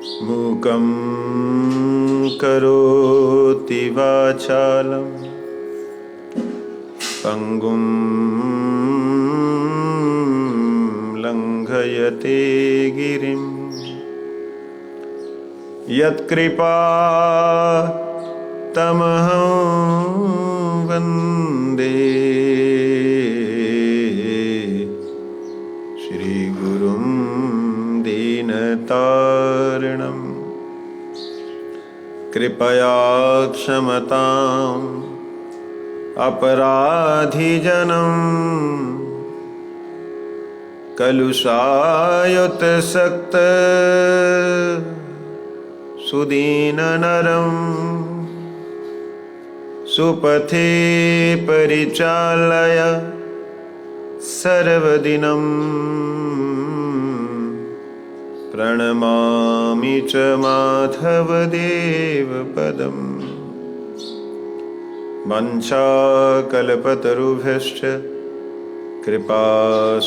मूकं करोति वाचालं पंगुं लंघयते गिरिं यत्कृपा तमहं वन्दे श्रीगुरुं दीनतारिणम् कृपया क्षमताम् अपराधिजनं कलुषायुतसक्त सुदीननरं सुपथे परिचालय सर्वदिनं प्रणमामि च माधवदेवपदम् वंशाकल्पतरुभ्यश्च कृपासिन्धुभ्यैव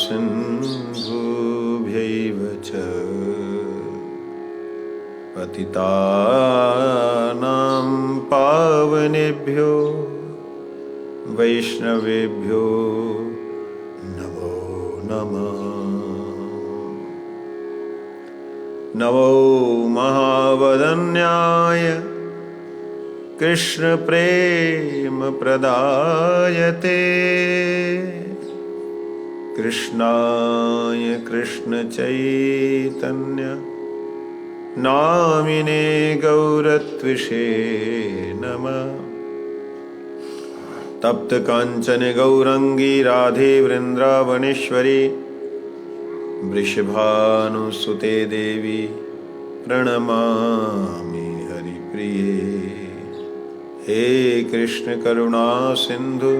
च पतितानां पावनेभ्यो वैष्णवेभ्यो नमो नमः। नमो महावदन्याय कृष्ण प्रेम प्रदायते कृष्णाय कृष्ण चैतन्य नामिने गौरत्विषे नमः। तप्त कांचन गौरंगी राधे वृंदावनेश्वरी वृषभानुसुते देवी प्रणमामि हरिप्रिये। हे कृष्ण करुणा सिंधु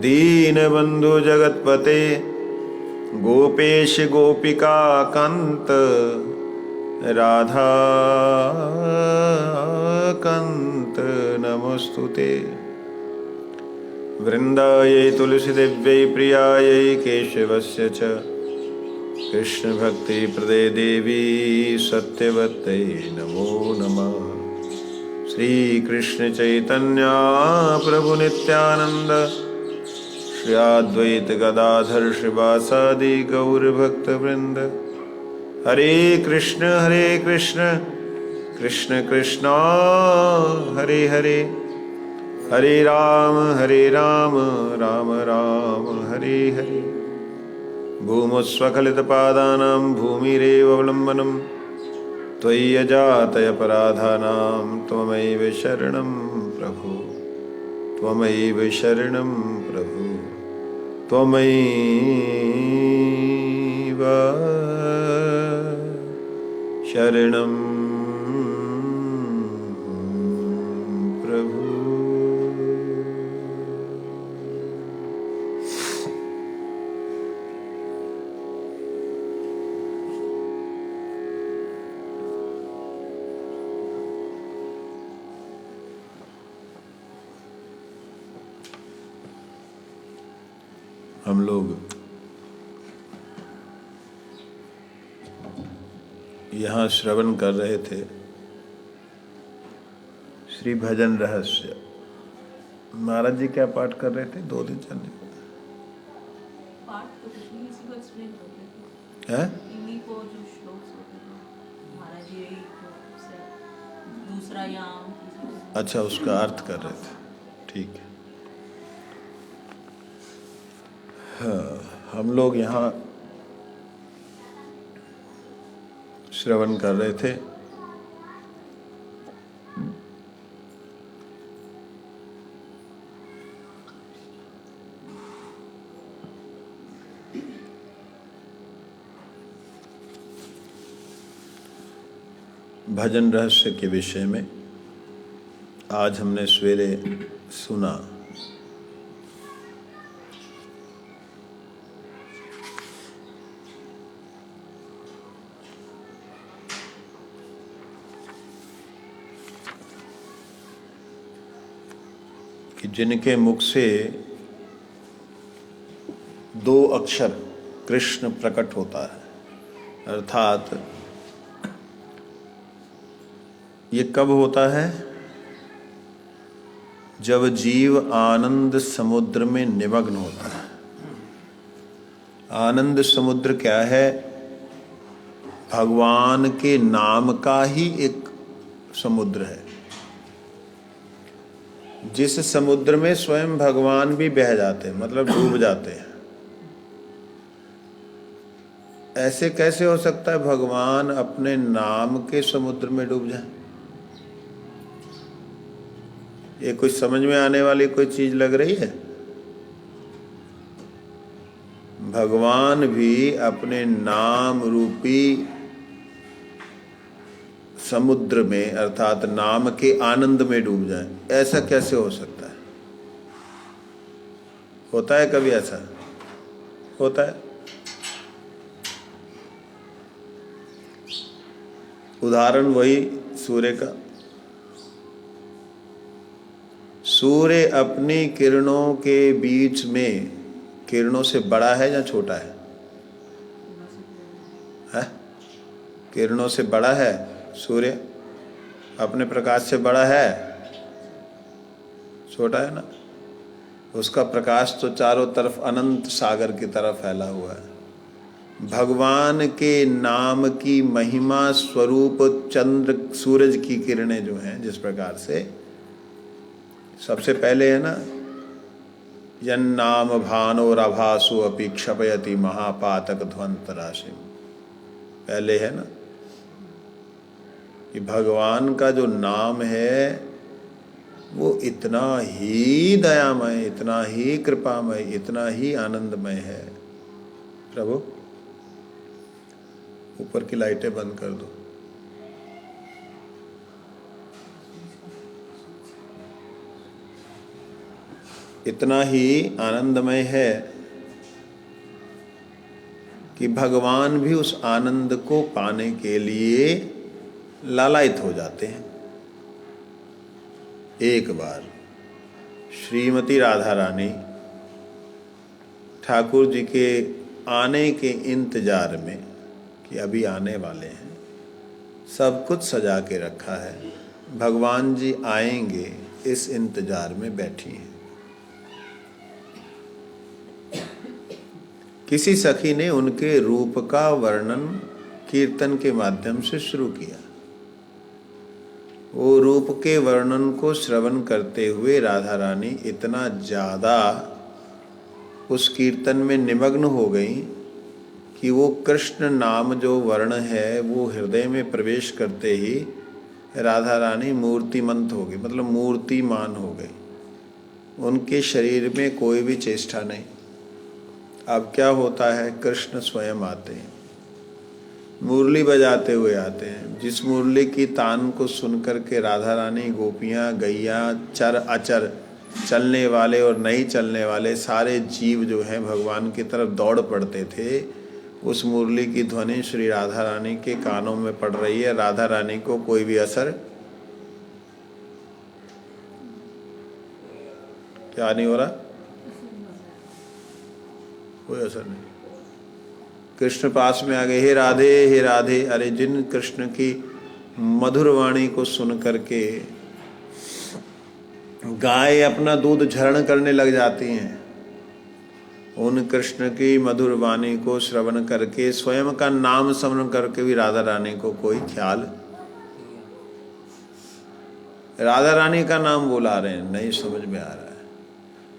दीनबंधु जगतपते गोपेश गोपिका कांत राधा कांत नमोस्तुते। वृंदायै तुलसीदेव्यै प्रियायै केशवस्य च कृष्ण भक्ति प्रदे देवी सत्यवत्यै नमो नमः। श्री कृष्ण चैतन्य प्रभु नित्यानंद श्री अद्वैत गदाधर श्रीवासादि गौर भक्त वृंद। हरे कृष्ण कृष्ण कृष्ण हरे हरे, हरे राम राम राम हरे हरे। भूमस्वखलितपादानां भूमिरेव अवलम्बनं त्वय्यजातयपराधानां त्वमैव शरणं प्रभु, त्वमैव शरणं प्रभु, त्वमैव शरणं प्रभु। हम लोग यहाँ श्रवण कर रहे थे श्री भजन रहस्य। महाराज जी क्या पाठ कर रहे थे? 2 दिन चलने है? अच्छा, उसका अर्थ कर रहे थे, ठीक है। हाँ, हम लोग यहाँ श्रवण कर रहे थे भजन रहस्य के विषय में। आज हमने सवेरे सुना कि जिनके मुख से 2 अक्षर कृष्ण प्रकट होता है, अर्थात ये कब होता है? जब जीव आनंद समुद्र में निमग्न होता है। आनंद समुद्र क्या है? भगवान के नाम का ही एक समुद्र है, जिस समुद्र में स्वयं भगवान भी बह जाते हैं, मतलब डूब जाते हैं। ऐसे कैसे हो सकता है भगवान अपने नाम के समुद्र में डूब जाए? ये कुछ समझ में आने वाली कोई चीज लग रही है? भगवान भी अपने नाम रूपी समुद्र में अर्थात नाम के आनंद में डूब जाए, ऐसा कैसे हो सकता है? होता है कभी ऐसा? होता है? उदाहरण वही सूर्य का। सूर्य अपनी किरणों के बीच में किरणों से बड़ा है या छोटा है? किरणों से बड़ा है। सूर्य अपने प्रकाश से बड़ा है, छोटा है ना? उसका प्रकाश तो चारों तरफ अनंत सागर की तरफ फैला हुआ है। भगवान के नाम की महिमा स्वरूप चंद्र सूरज की किरणें जो हैं, जिस प्रकार से सबसे पहले है ना, यन्नाम भानोरभासो अपि क्षपयति महापातक ध्वंत राशि, पहले है ना कि भगवान का जो नाम है वो इतना ही दयामय, इतना ही कृपामय, इतना ही आनंदमय है। प्रभु ऊपर की लाइटें बंद कर दो। इतना ही आनंदमय है कि भगवान भी उस आनंद को पाने के लिए लालायित हो जाते हैं। एक बार श्रीमती राधा रानी ठाकुर जी के आने के इंतजार में कि अभी आने वाले हैं, सब कुछ सजा के रखा है, भगवान जी आएंगे इस इंतजार में बैठी हैं। किसी सखी ने उनके रूप का वर्णन कीर्तन के माध्यम से शुरू किया। वो रूप के वर्णन को श्रवण करते हुए राधा रानी इतना ज़्यादा उस कीर्तन में निमग्न हो गई कि वो कृष्ण नाम जो वर्ण है वो हृदय में प्रवेश करते ही राधा रानी मूर्तिमंत हो गई, मतलब मूर्तिमान हो गई। उनके शरीर में कोई भी चेष्टा नहीं। अब क्या होता है, कृष्ण स्वयं आते हैं, मुरली बजाते हुए आते हैं। जिस मुरली की तान को सुनकर के राधा रानी, गोपियाँ, गैया, चर अचर, चलने वाले और नहीं चलने वाले सारे जीव जो हैं भगवान की तरफ दौड़ पड़ते थे। उस मुरली की ध्वनि श्री राधा रानी के कानों में पड़ रही है। राधा रानी को कोई भी असर क्या नहीं हो रहा? कोई असर नहीं। कृष्ण पास में आ गए, हे राधे हे राधे। अरे जिन कृष्ण की मधुर वाणी को सुन करके गाय अपना दूध झरण करने लग जाती हैं, उन कृष्ण की मधुर वाणी को श्रवण करके स्वयं का नाम स्मरण करके भी राधा रानी को कोई ख्याल, राधा रानी का नाम बुला रहे हैं, नहीं समझ में आ रहा है।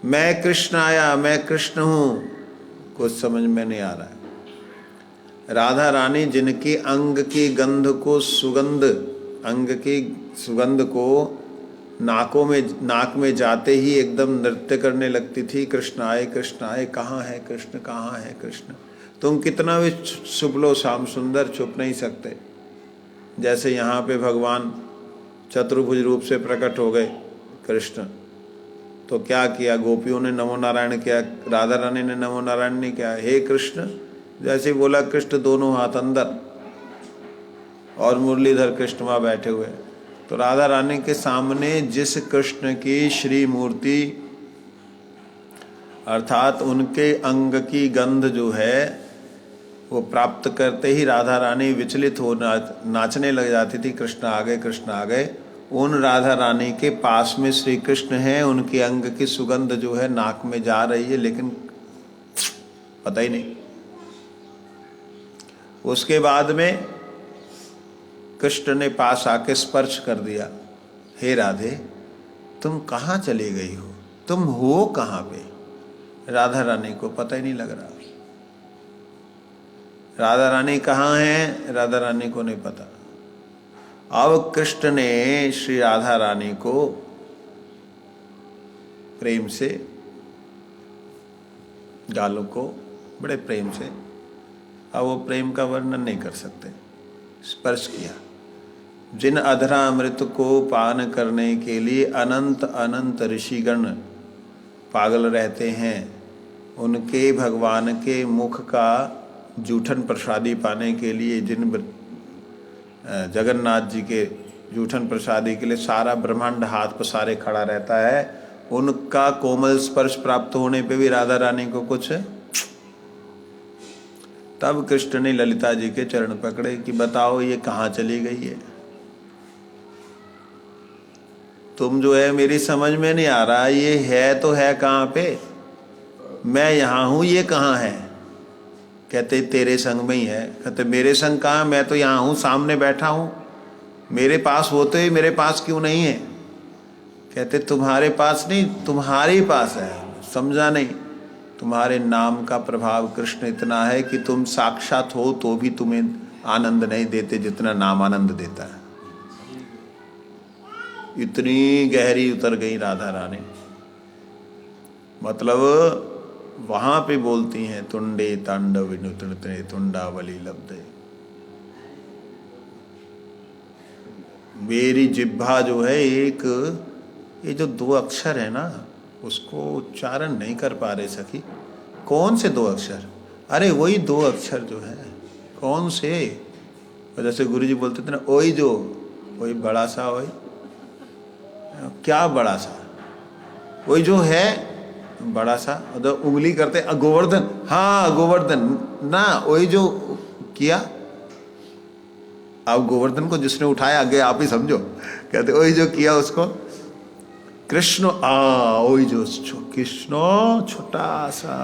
मैं कृष्ण आया, मैं कृष्ण हूं, कुछ समझ में नहीं आ रहा है। राधा रानी जिनकी अंग की गंध को सुगंध, अंग की सुगंध को नाक में जाते ही एकदम नृत्य करने लगती थी, कृष्ण आए, कहाँ है कृष्ण, कहाँ है कृष्ण। तुम कितना भी छुप लो श्याम सुंदर, छुप नहीं सकते। जैसे यहाँ पे भगवान चतुर्भुज रूप से प्रकट हो गए कृष्ण, तो क्या किया, गोपियों ने नमो नारायण किया, राधा रानी ने नमो नारायण नहीं किया। हे कृष्ण, जैसे बोला कृष्ण दोनों हाथ अंदर और मुरलीधर कृष्ण वहाँ बैठे हुए। तो राधा रानी के सामने जिस कृष्ण की श्री मूर्ति अर्थात उनके अंग की गंध जो है वो प्राप्त करते ही राधा रानी विचलित हो नाचने लग जाती थी, कृष्ण आ गए, कृष्ण आ गए। उन राधा रानी के पास में श्री कृष्ण हैं, उनके अंग की सुगंध जो है नाक में जा रही है, लेकिन पता ही नहीं। उसके बाद में कृष्ण ने पास आके स्पर्श कर दिया, हे राधे तुम कहाँ चली गई हो, तुम हो कहाँ पे? राधा रानी को पता ही नहीं लग रहा। राधा रानी कहाँ है, राधा रानी को नहीं पता। अब कृष्ण ने श्री राधा रानी को प्रेम से, गालों को बड़े प्रेम से, अब वो प्रेम का वर्णन नहीं कर सकते, स्पर्श किया। जिन अधरा अमृत को पान करने के लिए अनंत अनंत ऋषिगण पागल रहते हैं, उनके भगवान के मुख का जूठन प्रसादी पाने के लिए, जिन जगन्नाथ जी के जूठन प्रसादी के लिए सारा ब्रह्मांड हाथ पसारे खड़ा रहता है, उनका कोमल स्पर्श प्राप्त होने पे भी राधा रानी को कुछ। तब कृष्ण ने ललिता जी के चरण पकड़े कि बताओ ये कहाँ चली गई है, तुम जो है मेरी समझ में नहीं आ रहा, ये है तो है कहाँ पे, मैं यहाँ हूँ, ये कहाँ है? कहते तेरे संग में ही है। कहते मेरे संग कहाँ, मैं तो यहाँ हूँ, सामने बैठा हूँ, मेरे पास होते ही मेरे पास क्यों नहीं है? कहते तुम्हारे पास नहीं, तुम्हारे पास है, समझा नहीं। तुम्हारे नाम का प्रभाव कृष्ण इतना है कि तुम साक्षात हो तो भी तुम्हें आनंद नहीं देते जितना नाम आनंद देता है। इतनी गहरी उतर गई राधा रानी, मतलब वहां पे बोलती हैं तुंडे तांडव विनुतने तुंडावली लब्धे। मेरी जिह्वा जो है एक, ये जो दो अक्षर है ना, उसको उच्चारण नहीं कर पा रहे सखी। कौन से दो अक्षर? अरे वही दो अक्षर जो है, कौन से? जैसे गुरुजी बोलते थे ना, वही जो, वही बड़ा सा, वही क्या बड़ा सा, वही जो है बड़ा सा, तो उंगली करते गोवर्धन, हाँ गोवर्धन ना, वही जो किया। अब गोवर्धन को जिसने उठाया आगे आप ही समझो, कहते वही जो किया उसको कृष्ण, वही जो कृष्ण छोटा सा,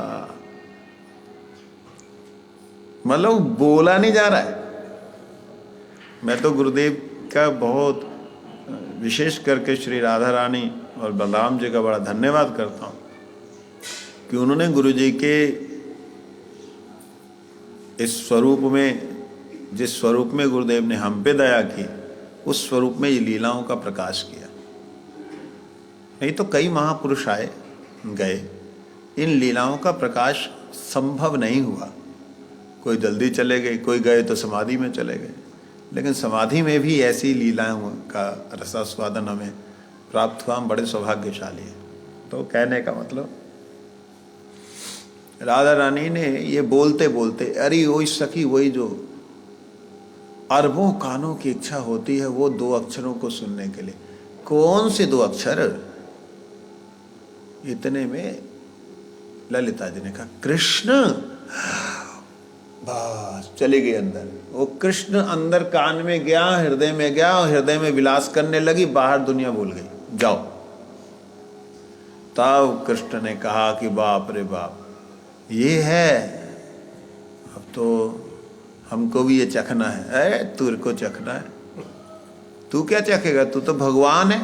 मतलब बोला नहीं जा रहा है। मैं तो गुरुदेव का बहुत विशेष करके श्री राधा रानी और बलराम जी का बड़ा धन्यवाद करता हूँ कि उन्होंने गुरु जी के इस स्वरूप में, जिस स्वरूप में गुरुदेव ने हम पे दया की, उस स्वरूप में ये लीलाओं का प्रकाश किया। नहीं तो कई महापुरुष आए गए, इन लीलाओं का प्रकाश संभव नहीं हुआ। कोई जल्दी चले गए, कोई गए तो समाधि में चले गए, लेकिन समाधि में भी ऐसी लीलाओं का रसास्वादन हमें प्राप्त हुआ। हम बड़े सौभाग्यशाली हैं। तो कहने का मतलब, राधा रानी ने ये बोलते बोलते, अरे वही सखी, वही जो अरबों कानों की इच्छा होती है वो दो अक्षरों को सुनने के लिए। कौन से दो अक्षर? इतने में ललिता जी ने कहा कृष्ण, बस चले गए अंदर। वो कृष्ण अंदर कान में गया, हृदय में गया, और हृदय में विलास करने लगी, बाहर दुनिया भूल गई, जाओ। तब कृष्ण ने कहा कि बाप रे बाप, ये है, अब तो हमको भी ये चखना है। अरे तुर को चखना है, तू क्या चखेगा, तू तो भगवान है।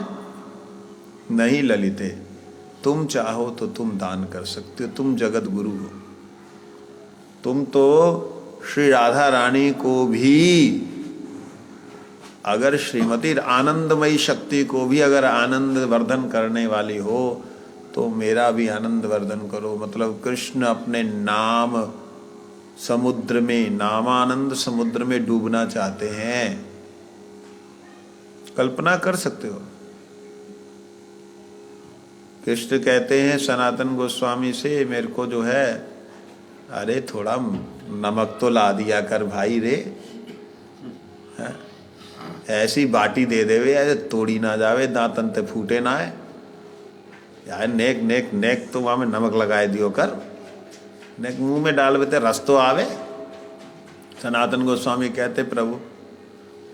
नहीं ललिते, तुम चाहो तो तुम दान कर सकते हो, तुम जगत गुरु हो। तुम तो श्री राधा रानी को भी, अगर श्रीमती आनंदमयी शक्ति को भी अगर आनंद वर्धन करने वाली हो, तो मेरा भी आनंद वर्धन करो। मतलब कृष्ण अपने नाम समुद्र में, नामानंद समुद्र में डूबना चाहते हैं। कल्पना कर सकते हो। कृष्ण कहते हैं सनातन गोस्वामी से, मेरे को जो है, अरे थोड़ा नमक तो ला दिया कर भाई रे, है? ऐसी बाटी दे देवे यार, तोड़ी ना जावे, दांतन ते फूटे ना है यार। नेक नेक नेक तो वहां में नमक लगाए दियो कर, नेक मुंह में डाल बेते रस तो आवे। सनातन गोस्वामी कहते प्रभु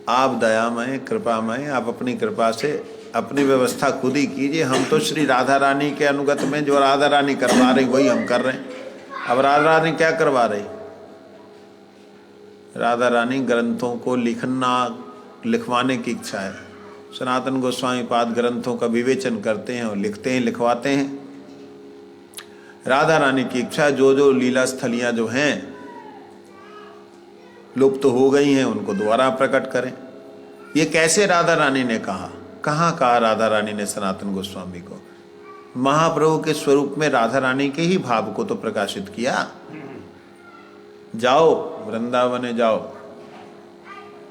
आप दयामय कृपामय, आप अपनी कृपा से अपनी व्यवस्था खुद ही कीजिए। हम तो श्री राधा रानी के अनुगत में जो राधा रानी करवा रही वही हम कर रहे हैं। अब राधा रानी क्या करवा रही? राधा रानी ग्रंथों को लिखवाने की इच्छा है। सनातन गोस्वामी पाद ग्रंथों का विवेचन करते हैं और लिखते हैं, लिखवाते हैं। राधा रानी की इच्छा जो जो लीला स्थलियाँ जो हैं लुप्त तो हो गई हैं उनको दोबारा प्रकट करें। ये कैसे राधा रानी ने कहा? कहाँ कहा राधा रानी ने सनातन गोस्वामी को? महाप्रभु के स्वरूप में राधा रानी के ही भाव को तो प्रकाशित किया। जाओ वृंदावन जाओ,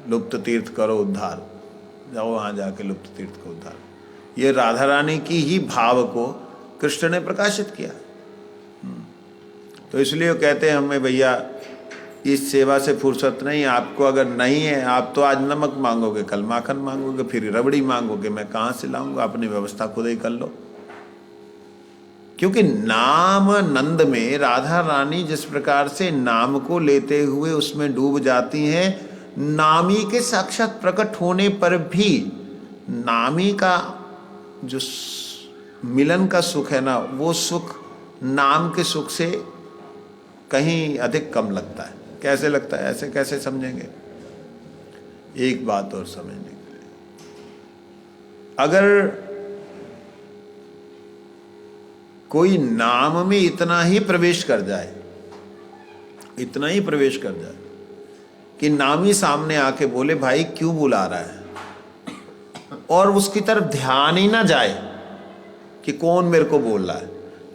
लुप्त तीर्थ करो उद्धार, जाओ वहाँ जाके लुप्त तीर्थ को उद्धार। ये राधा रानी की ही भाव को कृष्ण ने प्रकाशित किया। तो इसलिए वो कहते हैं हमें भैया इस सेवा से फुर्सत नहीं। आपको अगर नहीं है, आप तो आज नमक मांगोगे, कल माखन मांगोगे, फिर रबड़ी मांगोगे, मैं कहाँ से लाऊंगा? अपनी व्यवस्था खुद ही कर लो। क्योंकि नाम नंद में राधा रानी जिस प्रकार से नाम को लेते हुए उसमें डूब जाती हैं, नामी के साक्षात प्रकट होने पर भी नामी का जो मिलन का सुख है ना, वो सुख नाम के सुख से कहीं अधिक कम लगता है। कैसे लगता है? ऐसे कैसे समझेंगे? एक बात और समझने के लिए, अगर कोई नाम में इतना ही प्रवेश कर जाए, इतना ही प्रवेश कर जाए कि नामी सामने आके बोले भाई क्यों बुला रहा है, और उसकी तरफ ध्यान ही ना जाए कि कौन मेरे को बोल रहा है,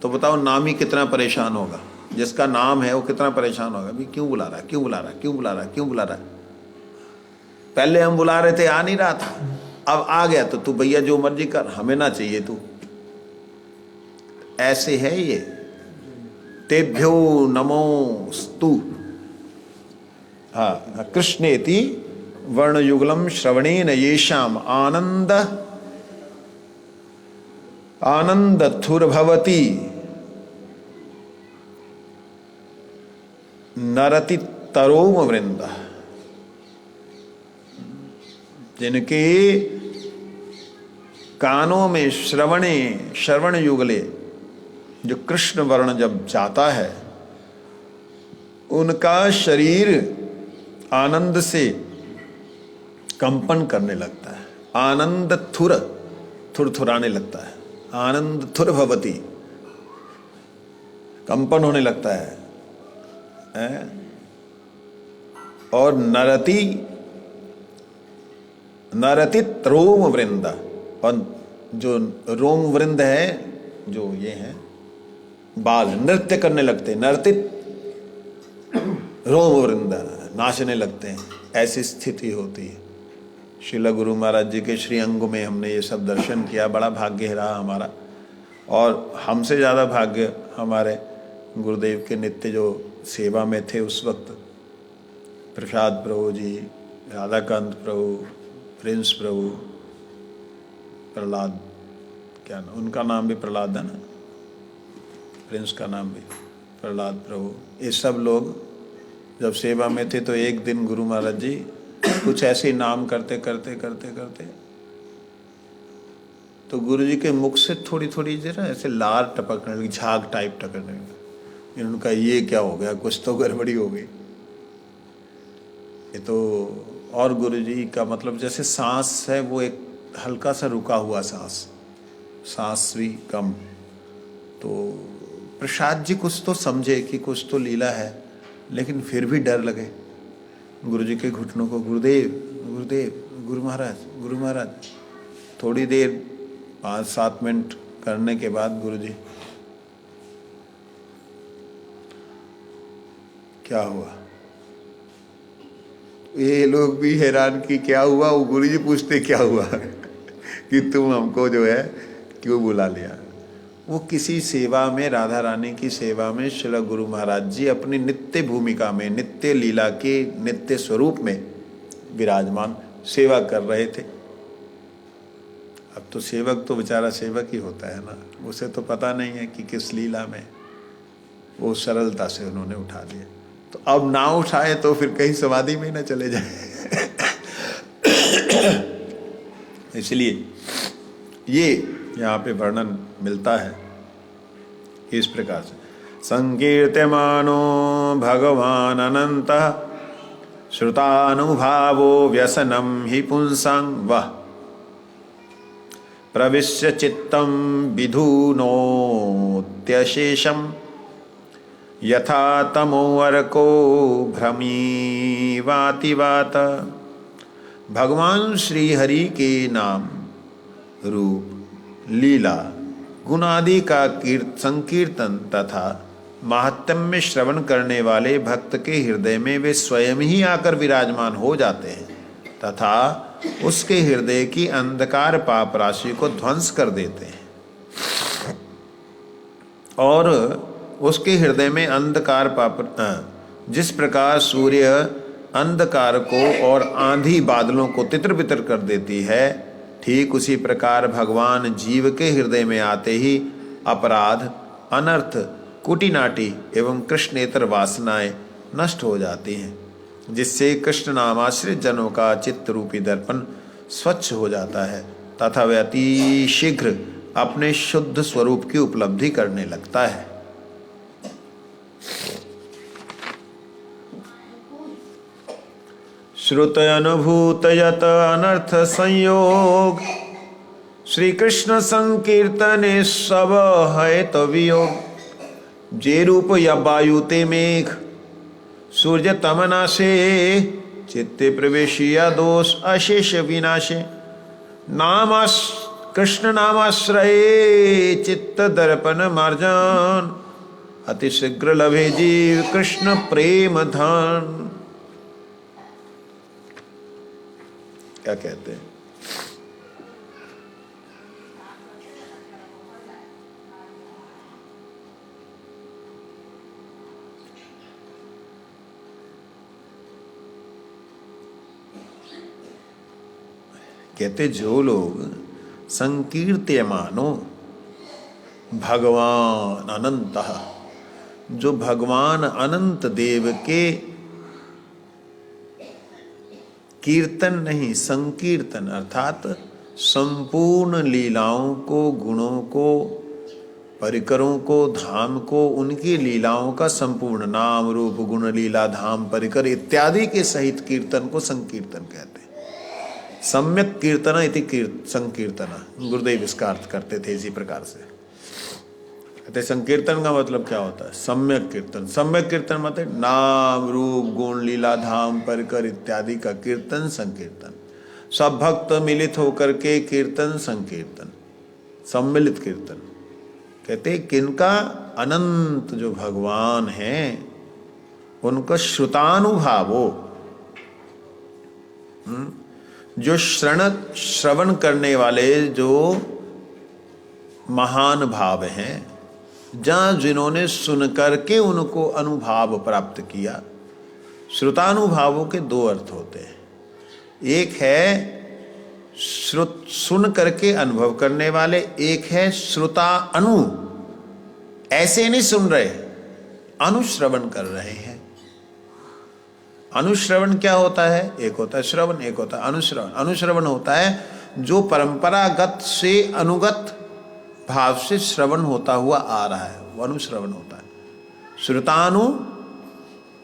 तो बताओ नामी कितना परेशान होगा। जिसका नाम है वो कितना परेशान होगा, भी क्यों बुला रहा है, क्यों बुला रहा है, क्यों बुला रहा है, क्यों बुला रहा है। पहले हम बुला रहे थे, आ नहीं रहा था, अब आ गया तो तू भैया जो मर्जी कर, हमें ना चाहिए तू। ऐसे है ये। तेभ्यो नमोस्तु। हाँ, कृष्णेति वर्णयुगलम श्रवणेन येषाम आनंदथुर्भवति नरति तरोम वृंद। जिनके कानों में श्रवण युगले जो कृष्ण वर्ण जब जाता है, उनका शरीर आनंद से कंपन करने लगता है। आनंद थुरथुराने लगता है। आनंद थुर भवती, कंपन होने लगता है। और नरतित रोम वृंद, और जो रोम वृंद है, जो ये है बाल, नृत्य करने लगते हैं। नर्तित रोम वृंद, नाचने लगते हैं। ऐसी स्थिति होती है। श्रील गुरु महाराज जी के श्री अंग में हमने ये सब दर्शन किया। बड़ा भाग्य रहा हमारा, और हमसे ज़्यादा भाग्य हमारे गुरुदेव के नित्य जो सेवा में थे उस वक्त प्रसाद प्रभु जी, राधाकांत प्रभु, प्रिंस प्रभु, प्रहलाद, क्या नाम उनका नाम भी प्रहलाद है ना, प्रिंस का नाम भी प्रहलाद प्रभु। ये सब लोग जब सेवा में थे तो एक दिन गुरु महाराज जी कुछ ऐसे नाम करते करते करते करते तो गुरु जी के मुख से थोड़ी थोड़ी जरा ऐसे लार टपकने लगी, झाग टाइप टपकने लगी। उनका ये क्या हो गया, कुछ तो गड़बड़ी हो गई ये तो। और गुरु जी का मतलब जैसे सांस है वो एक हल्का सा रुका हुआ सांस भी कम। तो प्रसाद जी कुछ तो समझे कि कुछ तो लीला है, लेकिन फिर भी डर लगे गुरु जी के घुटनों को। गुरुदेव, गुरु महाराज। थोड़ी देर 5-7 मिनट करने के बाद गुरु जी, क्या हुआ? ये लोग भी हैरान कि क्या हुआ। वो गुरु जी पूछते क्या हुआ कि तुम हमको जो है क्यों बुला लिया। वो किसी सेवा में, राधा रानी की सेवा में श्री गुरु महाराज जी अपनी नित्य भूमिका में, नित्य लीला के नित्य स्वरूप में विराजमान सेवा कर रहे थे। अब तो सेवक तो बेचारा सेवक ही होता है ना, उसे तो पता नहीं है कि किस लीला में। वो सरलता से उन्होंने उठा लिया। तो अब ना उठाए तो फिर कहीं समाधि में ना चले जाए। इसलिए ये यहाँ पे वर्णन मिलता है इस प्रकार से। संकीर्त्यमानो भगवान अनंत श्रुतानुभावो व्यसनम हि पुंसां वह प्रविश्य चित्तं विधुनोत्यशेषम् यथा तमोअर्को भ्रमीवातिवात। भगवान श्री हरि के नाम रूप लीला गुणादि का संकीर्तन तथा महात्म्य श्रवण करने वाले भक्त के हृदय में वे स्वयं ही आकर विराजमान हो जाते हैं तथा उसके हृदय की अंधकार पाप राशि को ध्वंस कर देते हैं। और उसके हृदय में अंधकार पाप, जिस प्रकार सूर्य अंधकार को और आंधी बादलों को तितर बितर कर देती है, ठीक उसी प्रकार भगवान जीव के हृदय में आते ही अपराध, अनर्थ, कुटिनाटी एवं कृष्णेतर वासनाएं नष्ट हो जाती हैं, जिससे कृष्ण नामाश्रित जनों का चित्त रूपी दर्पण स्वच्छ हो जाता है तथा वह अति शीघ्र अपने शुद्ध स्वरूप की उपलब्धि करने लगता है। श्रुत अनुभूत यत अनर्थ संयोग श्री कृष्ण संकीर्तने सब है तो वियोग। जे रूप या वायु ते मेघ सूर्य तमनाशे चित्ते प्रवेशिया दोष अशेष विनाशे। कृष्ण नामाश्रये चित्त दर्पण मार्जन अति शीघ्र लभे जीव कृष्ण प्रेम धन। क्या कहते हैं? कहते जो लोग संकीर्त्यमानो भगवान अनंत, जो भगवान अनंत देव के कीर्तन नहीं संकीर्तन अर्थात संपूर्ण लीलाओं को, गुणों को, परिकरों को, धाम को, उनकी लीलाओं का संपूर्ण नाम रूप गुण लीला धाम परिकर इत्यादि के सहित कीर्तन को संकीर्तन कहते हैं। सम्यक कीर्तन इति संकीर्तन, गुरुदेव इसका अर्थ करते थे इसी प्रकार से। कहते संकीर्तन का मतलब क्या होता है? सम्यक कीर्तन। सम्यक कीर्तन मतलब नाम रूप गुण लीला धाम परिकर इत्यादि का कीर्तन संकीर्तन। सब भक्त मिलित होकर के कीर्तन संकीर्तन, सम्मिलित कीर्तन। कहते किनका? अनंत जो भगवान हैं उनका श्रुतानुभावो, जो श्रवण करने वाले जो महान भाव हैं, जहाँ जिन्होंने सुन करके उनको अनुभाव प्राप्त किया। श्रुतानुभावों के दो अर्थ होते हैं। एक है सुन करके अनुभव करने वाले, एक है श्रुता अनु, ऐसे नहीं सुन रहे, अनुश्रवण कर रहे हैं। अनुश्रवण क्या होता है? एक होता है श्रवण, एक होता है अनुश्रवण। अनुश्रवण होता है जो परंपरागत से अनुगत भाव से श्रवण होता हुआ आ रहा है, वो अनुश्रवण होता है। श्रुतानु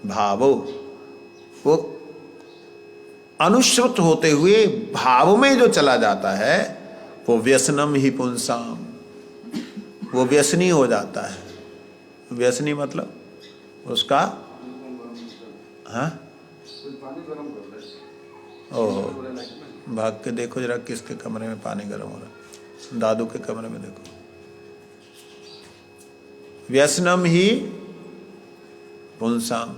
भावो, वो अनुश्रुत होते हुए भाव में जो चला जाता है वो व्यसनम ही पुंसाम, वो व्यसनी हो जाता है। व्यसनी मतलब उसका हाँ, ओह भाग के देखो जरा किसके कमरे में पानी गर्म हो रहा है। दादू के कमरे में देखो। व्यसनम ही पुंसाम,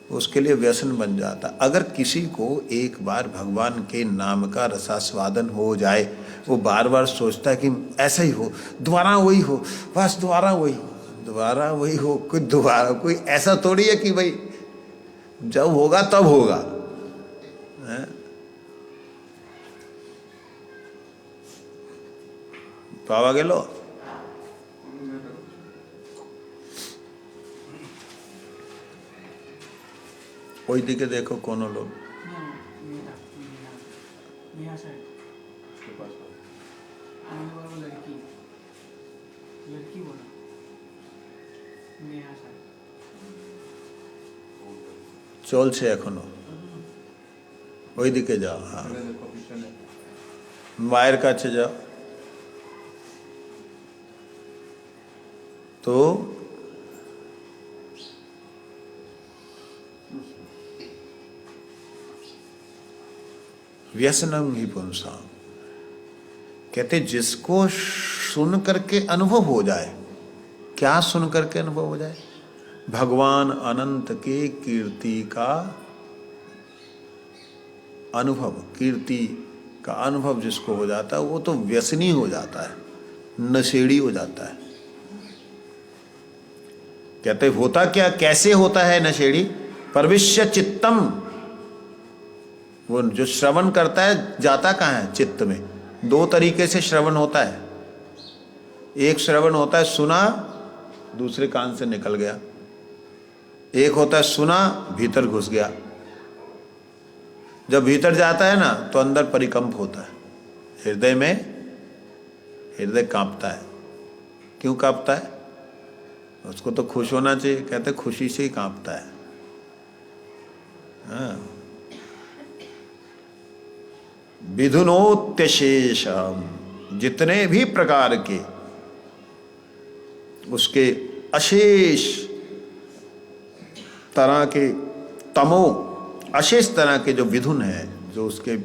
उसके लिए व्यसन बन जाता। अगर किसी को एक बार भगवान के नाम का रसास्वादन हो जाए, वो बार बार सोचता है कि ऐसा ही हो, दोबारा वही हो, बस दोबारा वही हो, दोबारा वही हो। कोई दोबारा कोई ऐसा थोड़ी है कि भाई जब होगा तब होगा। पावा गेलो ওই দিকে দেখো কোনো লোক। চলছে এখনো, ওই দিকে যাও। হ্যাঁ, মায়ের কাছে যাও। তো व्यसनम ही पुंसाम, कहते जिसको सुन करके अनुभव हो जाए। क्या सुन करके अनुभव हो जाए? भगवान अनंत के कीर्ति का अनुभव, कीर्ति का अनुभव जिसको हो जाता है वो तो व्यसनी हो जाता है, नशेड़ी हो जाता है। कहते होता क्या, कैसे होता है नशेड़ी? प्रविश्य चित्तम, वो जो श्रवण करता है जाता कहाँ है? चित्त में। दो तरीके से श्रवण होता है। एक श्रवण होता है सुना, दूसरे कान से निकल गया। एक होता है सुना, भीतर घुस गया। जब भीतर जाता है ना तो अंदर परिकंप होता है, हृदय में, हृदय कांपता है। क्यों कांपता है? उसको तो खुश होना चाहिए, कहते खुशी से ही कांपता है। हाँ। विधुनोत्यशेषम, जितने भी प्रकार के उसके अशेष तरह के तमो, अशेष तरह के जो विधुन हैं, जो उसके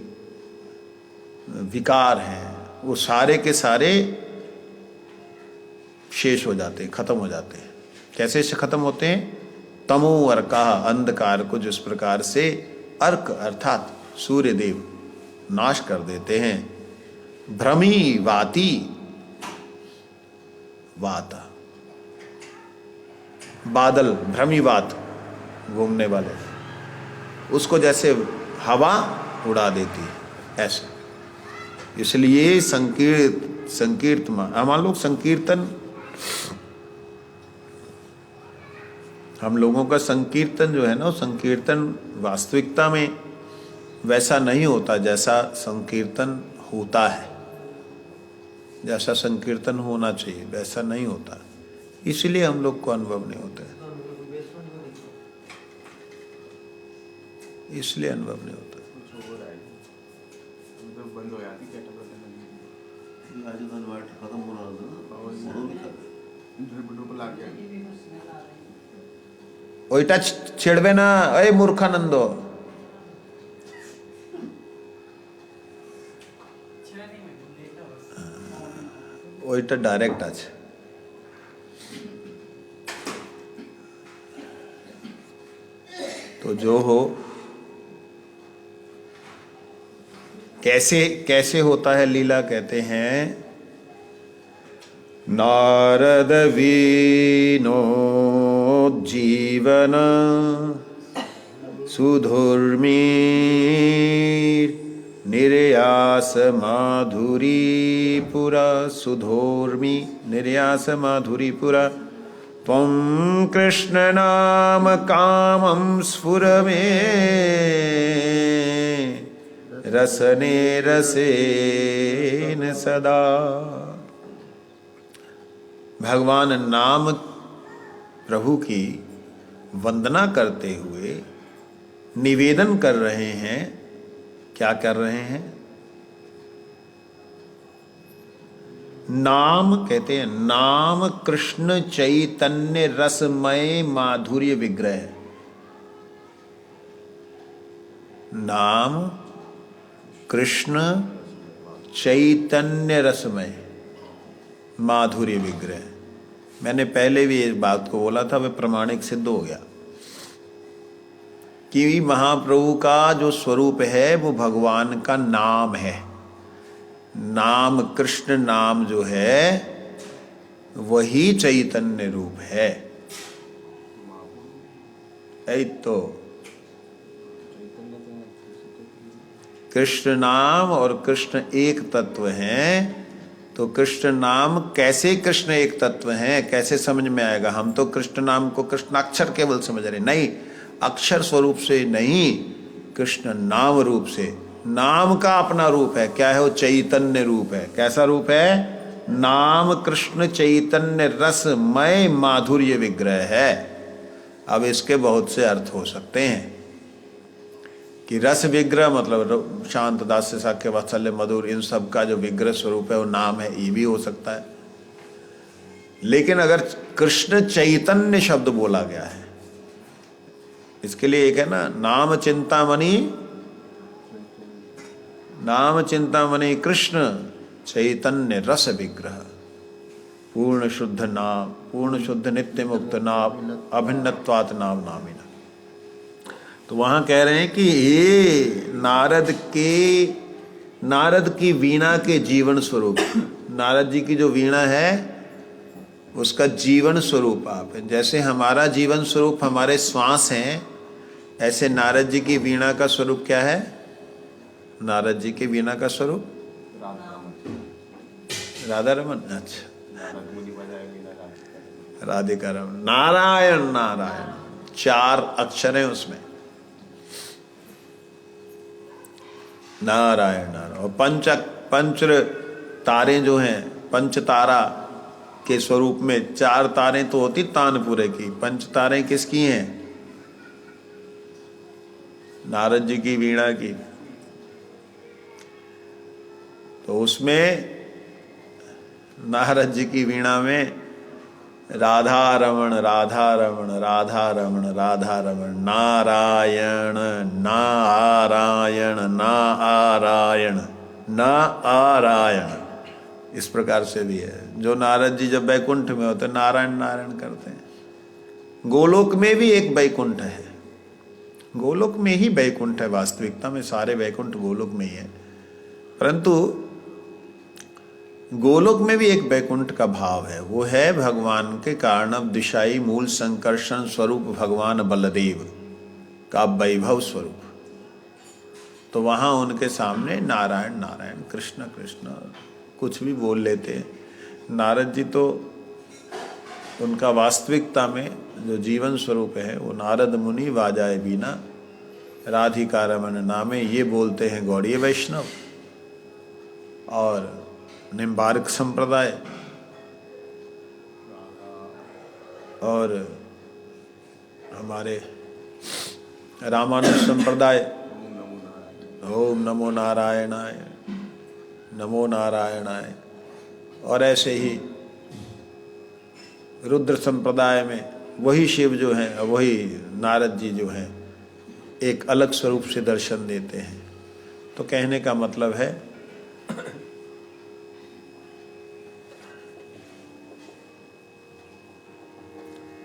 विकार हैं, वो सारे के सारे शेष हो जाते हैं, खत्म हो जाते हैं। कैसे से खत्म होते हैं? तमो अर्का, अंधकार को जिस प्रकार से अर्क अर्थात सूर्य देव नाश कर देते हैं। भ्रमी वाती, वात बादल, भ्रमी वात घूमने वाले, उसको जैसे हवा उड़ा देती है, ऐसा। इसलिए हमारे लोग संकीर्तन, हम लोगों का संकीर्तन जो है ना, संकीर्तन वास्तविकता में वैसा नहीं होता जैसा संकीर्तन होता है, जैसा संकीर्तन होना चाहिए वैसा नहीं होता। इसलिए हम लोग को अनुभव नहीं होता है, इसलिए अनुभव नहीं होता। ওইটা ছেড়বে না, এই মূর্খানন্দ। ওইটা ডাইরেক্ট আছে। तो जो हो, कैसे कैसे होता है लीला? कहते हैं नारद विनोज्जीवन सुधुर्मीर निर्यास माधुरीपुरा, सुधोर्मी निर्यास माधुरीपुरा। त्वं कृष्ण नाम कामं स्फुर मे रसने रसेन सदा। भगवान नाम प्रभु की वंदना करते हुए निवेदन कर रहे हैं। क्या कर रहे हैं? नाम, कहते हैं नाम कृष्ण चैतन्य रसमय माधुर्य विग्रह। नाम कृष्ण चैतन्य रसमय माधुर्य विग्रह। मैंने पहले भी इस बात को बोला था, वह प्रमाणिक सिद्ध हो गया कि महाप्रभु का जो स्वरूप है वो भगवान का नाम है। नाम, कृष्ण नाम जो है वही चैतन्य रूप है। तो कृष्ण नाम और कृष्ण एक तत्व हैं। तो कृष्ण नाम कैसे कृष्ण एक तत्व हैं, कैसे समझ में आएगा? हम तो कृष्ण नाम को कृष्णाक्षर केवल समझ रहे, नहीं, अक्षर स्वरूप से नहीं, कृष्ण नाम रूप से। नाम का अपना रूप है, क्या है वो? चैतन्य रूप है। कैसा रूप है? नाम कृष्ण चैतन्य रसमय माधुर्य विग्रह है। अब इसके बहुत से अर्थ हो सकते हैं कि रस विग्रह मतलब शांत, दास्य, साक्ष्य, वात्सल्य, मधुर, इन सब का जो विग्रह स्वरूप है वो नाम है, ये भी हो सकता है। लेकिन अगर कृष्ण चैतन्य शब्द बोला गया है, इसके लिए एक है ना, नाम चिंतामणि, नाम चिंतामणि कृष्ण चैतन्य रस विग्रह, पूर्ण शुद्ध नाम, पूर्ण शुद्ध नित्य मुक्त नाम, अभिन्नत्वात् नाम नामिना। तो वहां कह रहे हैं कि ये नारद की वीणा के जीवन स्वरूप, नारद जी की जो वीणा है उसका जीवन स्वरूप आप है। जैसे हमारा जीवन स्वरूप हमारे श्वास हैं, ऐसे नारद जी की वीणा का स्वरूप क्या है? नारद जी की वीणा का स्वरूप राधा रमन। अच्छा, राधिका रमन। नारायण नारायण, 4 अक्षर हैं उसमें, नारायण नारायण। और पंच तारे जो हैं, पंच तारा के स्वरूप में 4 तारें तो होती तानपुरे की, 5 तारें किसकी हैं? नारद जी की वीणा की। तो उसमें नारद जी की वीणा में राधा रमण राधा रमण राधा रमण राधा रमण, नारायण नारायण नारायण नारायण, इस प्रकार से भी है। जो नारद जी जब वैकुंठ में होते नारायण नारायण करते हैं। गोलोक में भी एक वैकुंठ है, गोलोक में ही वैकुंठ है, वास्तविकता में सारे वैकुंठ गोलोक में ही है, परंतु गोलोक में भी एक वैकुंठ का भाव है। वो है भगवान के कारणव दिशाई मूल संकर्षण स्वरूप भगवान बलदेव का वैभव स्वरूप। तो वहां उनके सामने नारायण नारायण, कृष्ण कृष्ण कुछ भी बोल लेते हैं। नारद जी तो उनका वास्तविकता में जो जीवन स्वरूप है वो नारद मुनि वाजाए बीना राधिका रमन नामे, ये बोलते हैं गौड़ीय वैष्णव। और निम्बार्क संप्रदाय और हमारे रामानुज संप्रदाय ओम नमो नारायणाय, नमो नारायणाय। और ऐसे ही रुद्र संप्रदाय में वही शिव जो हैं, वही नारद जी जो हैं, एक अलग स्वरूप से दर्शन देते हैं। तो कहने का मतलब है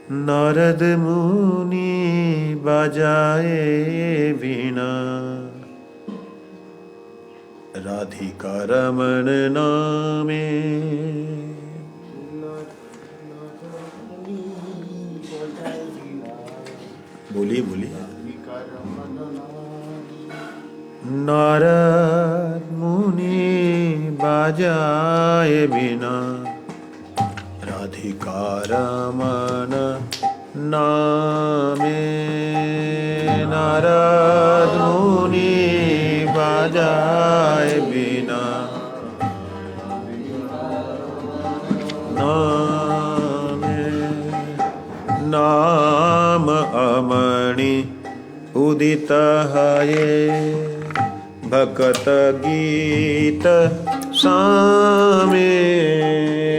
नारद मुनि बजाए वीणा राधिका रमन नामे। बोलिए बोलिए। नारद मुनि बजाए वीणा राधिका रमन नामे। नारद मुनि बजाए बीना नामे। नाम अमणि उदित है भकत गीत सामे।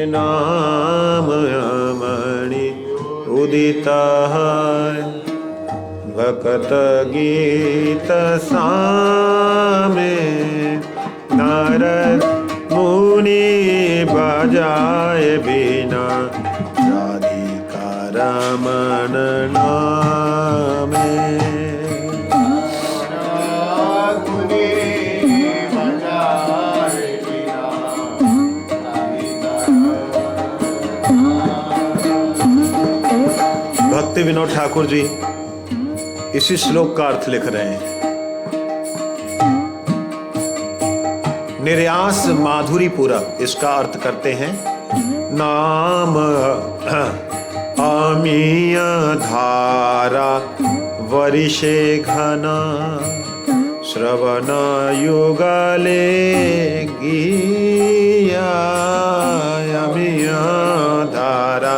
नाम अमणि उदित है भकत गीत सामे। नारद मुनि बजाए बीना राधिका रमन नामे। भक्ति विनोद ठाकुर जी इसी श्लोक का अर्थ लिख रहे हैं। निर्यास माधुरी पूरक इसका अर्थ करते हैं। नाम अमीय धारा वरिषे घन श्रवण युगले गीयामिय धारा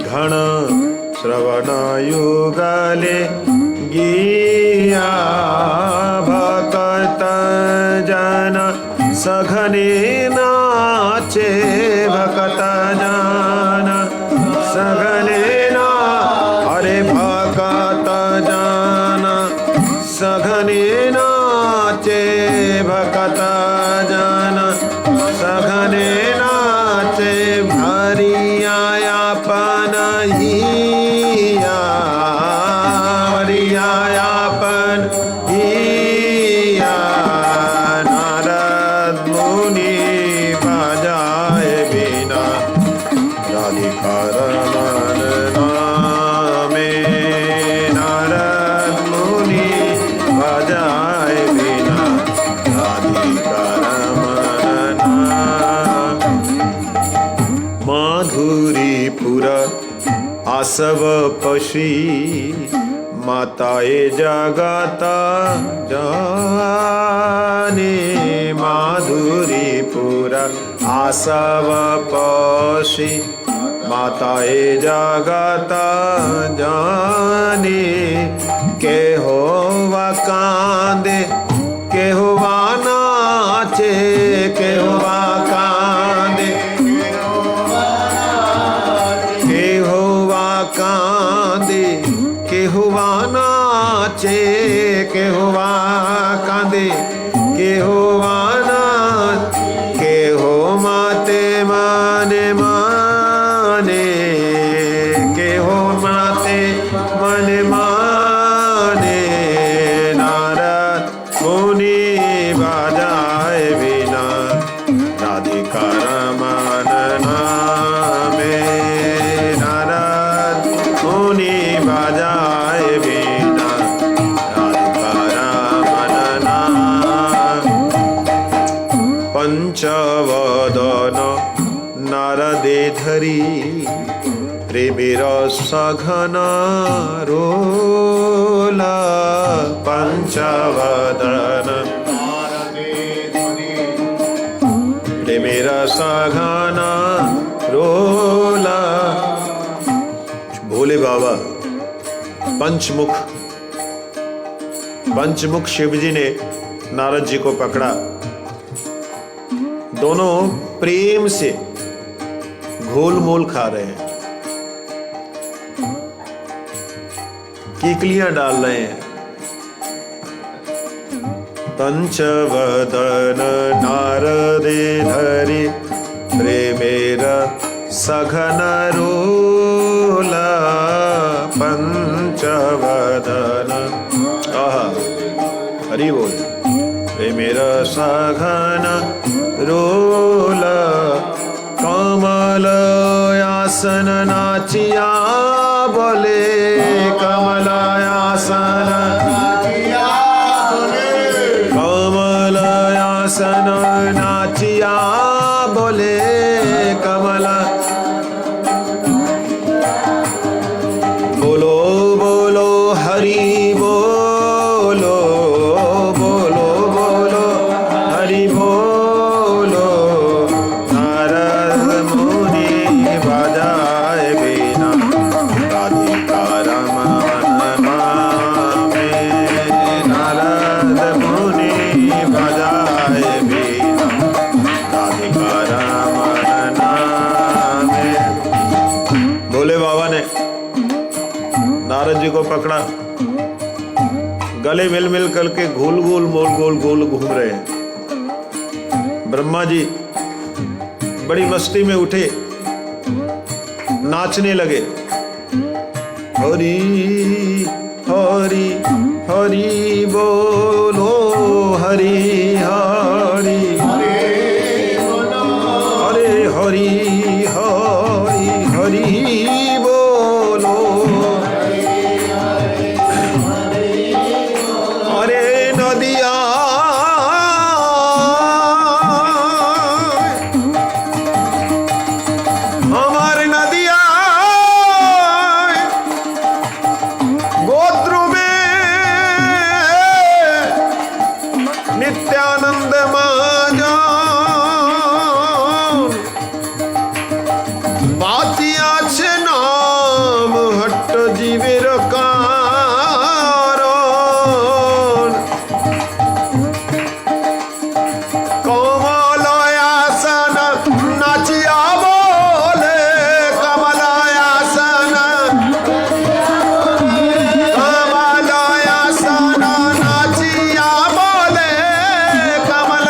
घन श्रवण युगले गीया भक्त जन सघने नाचे भक्त जन सघने ना अरे भक्त जन सघने नाचे भक्त जन सघने नाचे भरियापन हिया भरियापन हिया नारद मुनि बजाए बिना राधिकार मन नामे नारद मुनि बजाए बिना राधिकार मन नाम माधुरीपुर आसव पशी माताए जगत जाने माधुरीपुर आसव पशी माताए जगत जाने के होवा कांदे के होवा नाचे के होवा कांदे के होवा कांदे के हुआ नाचे के हुआ कांदे के हुआ नाच के हो माते माने माने के हो माते माने माने नारद मुनि बजाए बिना राधिकार मन नामे नारद मुनि बजाए बिना राधिकार मन नाम पंचवदन नारदे धरी प्रेमेर सघन रोला पंचवदन प्रेमेर सघन रोला भोले बाबा पंचमुख शिव जी ने नारद जी को पकड़ा। दोनों प्रेम से घोल मोल खा रहे हैं, कीकलियां डाल रहे हैं। पंचवदन नारदे धरि प्रेमेर सघन रोला पंचवदन आहा हरि बोल प्रेमेर सघन रोला कमल आसन नाचिया बोले कमल आसन कमल आसन नाचिया बोले कमल बोलो बोलो हरि बोलो बोलो बोलो हरि बोलो नारद मुनि बजाए बिना राधिकार मन नामे नारद मुनि बजाए बिना राधिकार मन नामे। भोले बाबा ने नारद जी को पकड़ा, गले मिल मिल करके गोल गोल गोल घूम रहे हैं। ब्रह्मा जी बड़ी मस्ती में उठे, नाचने लगे। हरि हरि हरि बोलो हरि हरि हरे हरि हरि हरि बोलो अरे नदिया हमार नदिया नित्यानंद महाजन बातिया छे नाम हट्ट जीवेर कारण कमलयासन नाचिया बोले कमलयासन नाचिया बोले कमल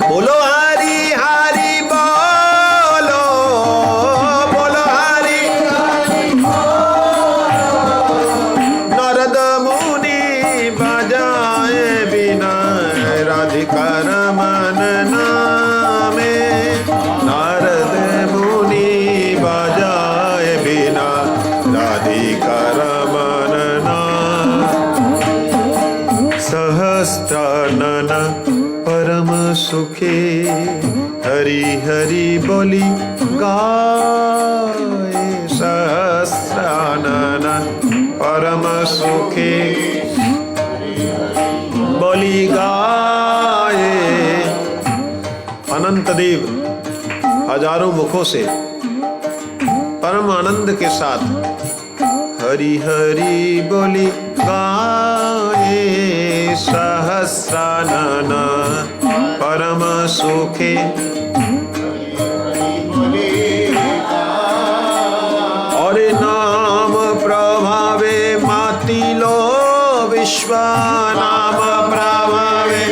बोलो हरि हरि बोलो बोलो हरि नारद मुनि बजाए बिना राधिका रमन नामे नारद मुनि बजाए बिना राधिका रमन नाम सहस्त्रानन परम सुखे हरि हरि बोली गाए सहस्त्रानन परम सुखे बोली गाए। अनंत देव हजारों मुखों से परम आनंद के साथ हरि हरि बोली गाए सहस्रानन परम सुखे और नाम प्रभावे मातिलो विश्व नाम प्रभावे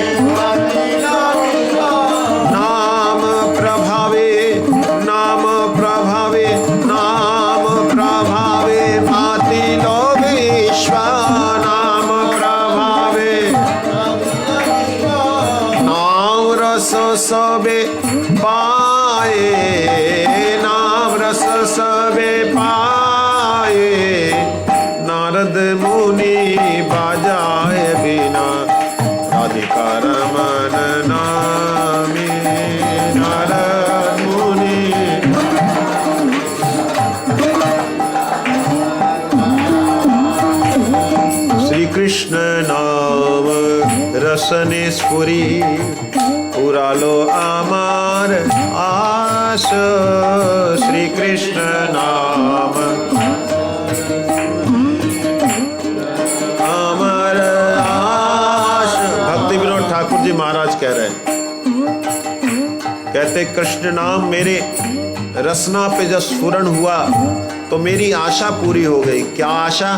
नाम प्रभावे नाम प्रभावे नाम प्रभावे मातिलो विश्व नाम प्रभावे नाम रस सबे पाए नाम रस सबे पाए नारद मुनि बजाए बिना राधिका रमन नामे नारद मुनि श्री कृष्ण नाम रसने स्फुरी पूरा लो आमार आश श्री कृष्ण नाम आमार आश। भक्ति विनोद ठाकुर जी महाराज कह रहे हैं, कहते कृष्ण नाम मेरे रसना पे जब स्फुरण हुआ तो मेरी आशा पूरी हो गई। क्या आशा?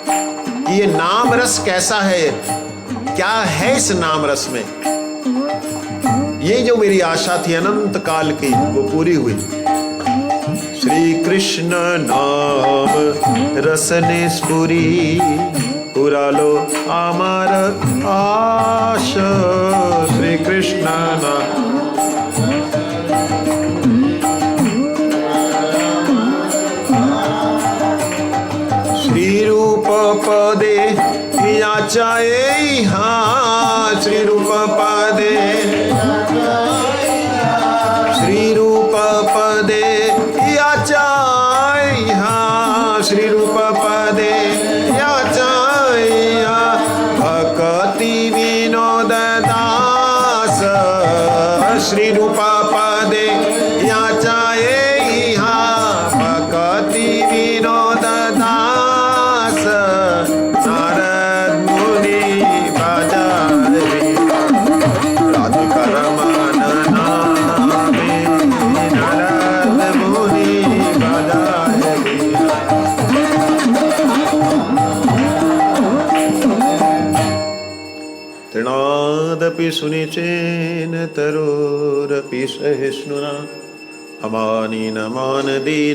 कि ये नाम रस कैसा है, क्या है इस नाम रस में। ये जो मेरी आशा थी अनंत काल की वो पूरी हुई। श्री कृष्ण नाम रसने स्फुरी पूरा लो आमार आश श्री कृष्ण नाम श्री रूप पदे याचाए हाँ श्री रूप पदे श्री रूप पदे याचाए हाँ श्री रूप पदे याचाए भक्ति विनोद दास श्री रूप पदे याचाए हाँ भक्ति विनोद दास नारद मुनि बजाए राधिका रमन नामे नारद मुनि बजाए तृणादपि सुनिचेन तरोरपि सहिष्णुना अमानि न मानदीन